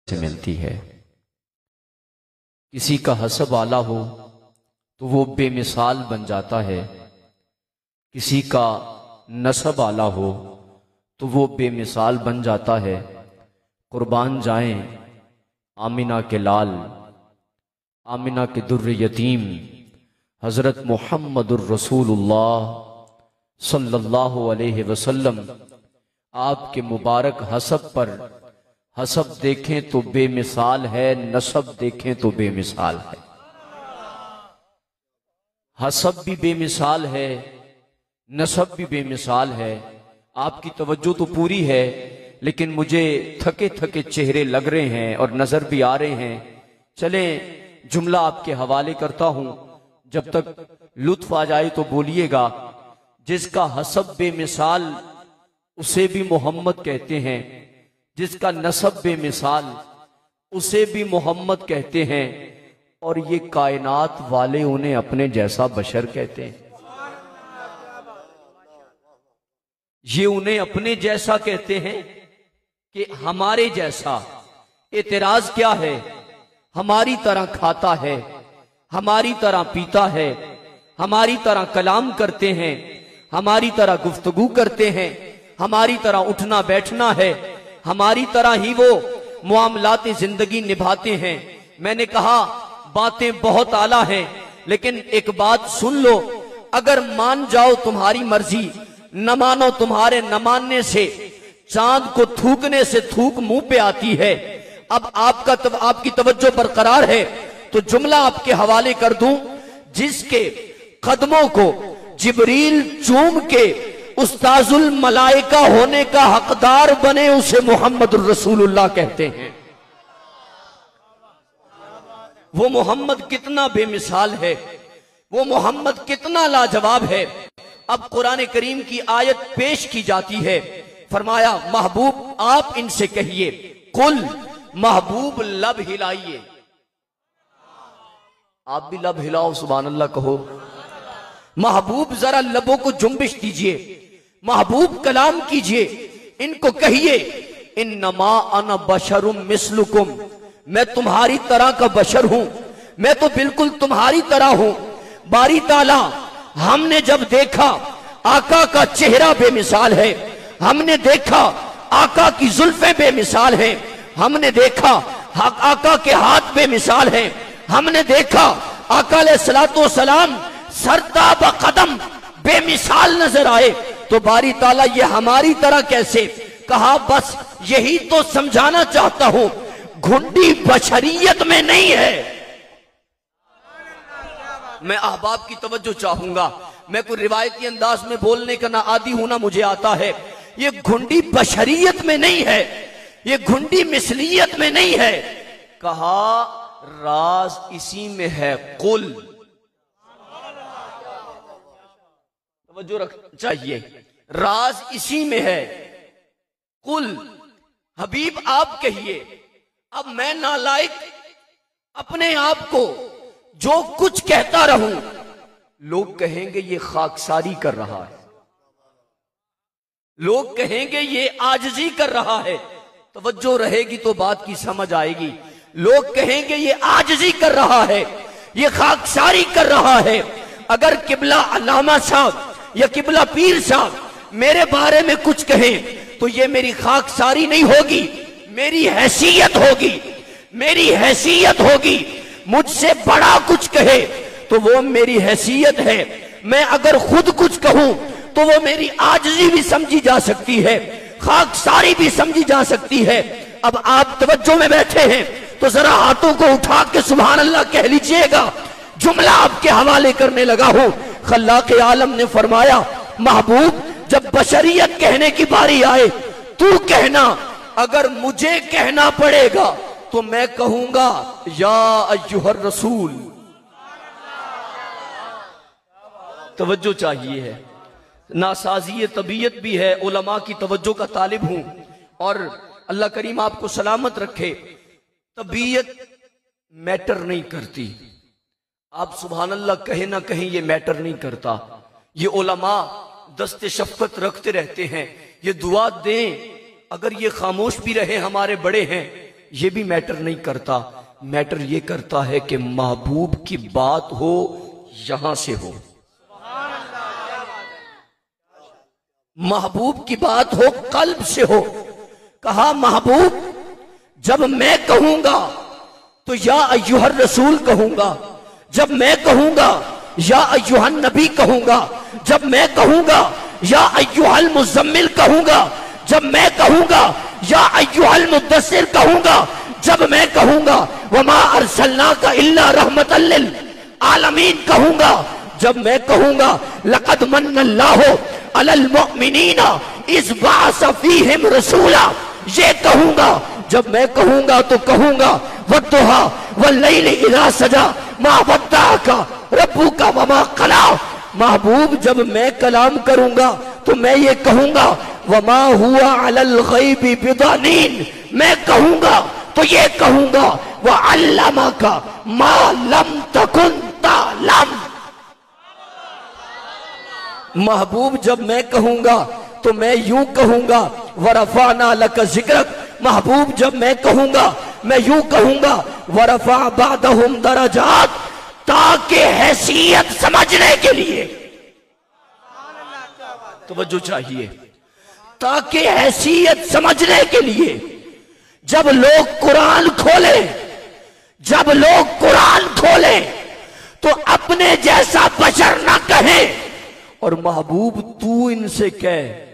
से मिलती है। किसी का हसब आला हो तो वो बेमिसाल बन जाता है, किसी का नसब आला हो तो वो बेमिसाल बन जाता है। कुर्बान जाएं आमिना के लाल, आमिना के दुर्र यतीम हजरत मुहम्मदुर रसूलुल्लाह सल्लल्लाहु अलैहि वसल्लम। आपके मुबारक हसब पर हसब देखें तो बेमिसाल है, नसब देखें तो बेमिसाल है। हसब भी बेमिसाल है, नसब भी बेमिसाल है। आपकी तवज्जो तो पूरी है, लेकिन मुझे थके थके चेहरे लग रहे हैं और नजर भी आ रहे हैं। चले जुमला आपके हवाले करता हूं, जब तक लुत्फ आ जाए तो बोलिएगा। जिसका हसब बेमिसाल उसे भी मोहम्मद कहते हैं, जिसका नसब बेमिसाल उसे भी मोहम्मद कहते हैं, और ये कायनात वाले उन्हें अपने जैसा बशर कहते हैं। ये उन्हें अपने जैसा कहते हैं कि हमारे जैसा। एतराज क्या है? हमारी तरह खाता है, हमारी तरह पीता है, हमारी तरह कलाम करते हैं, हमारी तरह गुफ्तगू करते हैं, हमारी तरह उठना बैठना है, हमारी तरह ही वो मुआमलात जिंदगी निभाते हैं। मैंने कहा बातें बहुत आला हैं, लेकिन एक बात सुन लो, अगर मान जाओ तुम्हारी मर्जी, न मानो तुम्हारे न मानने से चांद को थूकने से थूक मुंह पे आती है। अब आपकी तवज्जो बरकरार है तो जुमला आपके हवाले कर दूं। जिसके कदमों को जिब्रील चूम के उस्ताजुल मलाइका होने का हकदार बने, उसे मोहम्मदुर रसूलुल्लाह कहते हैं। वो मोहम्मद कितना बेमिसाल है, वो मोहम्मद कितना लाजवाब है। अब कुरान करीम की आयत पेश की जाती है, फरमाया महबूब आप इनसे कहिए, कुल महबूब लब हिलाइए। आप भी लब हिलाओ, सुभान अल्लाह कहो। महबूब जरा लबों को जुम्बिश दीजिए, महबूब कलाम कीजिए, इनको कहिए इन्नमा अना बशरुम मिस्लुकुम, मैं तुम्हारी तरह का बशर हूं, मैं तो बिल्कुल तुम्हारी तरह हूं। बारी ताला हमने जब देखा आका का चेहरा बेमिसाल है, हमने देखा आका की जुल्फें बेमिसाल हैं, हमने देखा आका के हाथ बेमिसाल हैं, हमने देखा आका अलैहिस्सलातो सलाम सरता ब कदम बेमिसाल नजर आए। तो बारी ताला ये हमारी तरह कैसे? कहा बस यही तो समझाना चाहता हूं, घुंडी बशरियत में नहीं है। मैं अहबाब की तवज्जो चाहूंगा, मैं कोई रिवायती अंदाज में बोलने का ना आदी हूं ना मुझे आता है। ये घुंडी बशरियत में नहीं है, ये घुंडी मिसलियत में नहीं है। कहा राज इसी में है, कुल तवज्जो रख चाहिए, राज इसी में है। कुल हबीब आप कहिए। अब मैं नालायक अपने आप को जो कुछ कहता रहूं, लोग कहेंगे ये खाकसारी कर रहा है, लोग कहेंगे ये आजिजी कर रहा है। तवज्जो रहेगी तो बात की समझ आएगी। लोग कहेंगे ये आजिजी कर रहा है, ये खाकसारी कर रहा है। अगर किबला अल्लामा साहब या किबला पीर साहब मेरे बारे में कुछ कहें तो ये मेरी खाकसारी नहीं होगी, मेरी हैसियत होगी, मेरी हैसियत होगी। मुझसे बड़ा कुछ कहे तो वो मेरी हैसियत है। मैं अगर खुद कुछ कहूं तो वो मेरी आजिज़ी भी समझी जा सकती है, खाकसारी भी समझी जा सकती है। अब आप तवज्जो में बैठे हैं तो जरा हाथों को उठा के सुभान अल्लाह कह लीजिएगा। जुमला आपके हवाले करने लगा हूं। खल्लाक़े आलम ने फरमाया महबूब जब बशरियत कहने की बारी आए तू कहना, अगर मुझे कहना पड़ेगा तो मैं कहूंगा या अय्युहर रसूल। तवज्जो चाहिए है, नासाजी तबीयत भी है, उलमा की तवज्जो का तालिब हूं, और अल्लाह करीम आपको सलामत रखे। तबीयत मैटर नहीं करती, आप सुभान अल्लाह कहे ना कहें ये मैटर नहीं करता। ये उलमा दस्ते शफ़क़त रखते रहते हैं, ये दुआ दें। अगर ये खामोश भी रहे हमारे बड़े हैं, ये भी मैटर नहीं करता। मैटर ये करता है कि महबूब की बात हो, यहां से हो, महबूब की बात हो, कल्ब से हो। कहा महबूब जब मैं कहूंगा तो या अय्युहर रसूल कहूंगा, जब मैं कहूंगा या अय्युहन नबी कहूंगा, जब मैं कहूंगा या अय्युहल मुज़म्मिल कहूंगा, जब मैं कहूंगा या अय्युहल मुद्दस्सिर कहूंगा, जब मैं कहूंगा वमा अरसलनाका इल्ला रहमतल लिल आलमीन कहूंगा, जब मैं कहूंगा लक़द मन्नल्लाहु अलल मुमिनीना इज़ बअस फ़ीहिम रसूला, ये कहूंगा। जब मैं कहूंगा तो कहूंगा वद्दुहा वल्लैलि इज़ा सजा मा वद्दअका रब्बुका वमा क़ला। महबूब जब मैं कलाम करूंगा तो मैं ये कहूंगा वमा हुआ अलल ग़ैबि बिदनीन, मैं कहूंगा तो ये कहूंगा व अल्लमका मा लम तकुन तालम। महबूब जब मैं कहूंगा तो मैं यूं कहूंगा वरफाना लक ज़िक्रक। महबूब जब मैं कहूंगा मैं यूं कहूंगा वरफा बादहुम दरजात, ताकि हैसियत समझने के लिए तवज्जो चाहिए, ताकि हैसियत समझने के लिए जब लोग कुरान खोले, जब लोग कुरान खोले तो अपने जैसा बशर ना कहे। और महबूब तू इनसे कह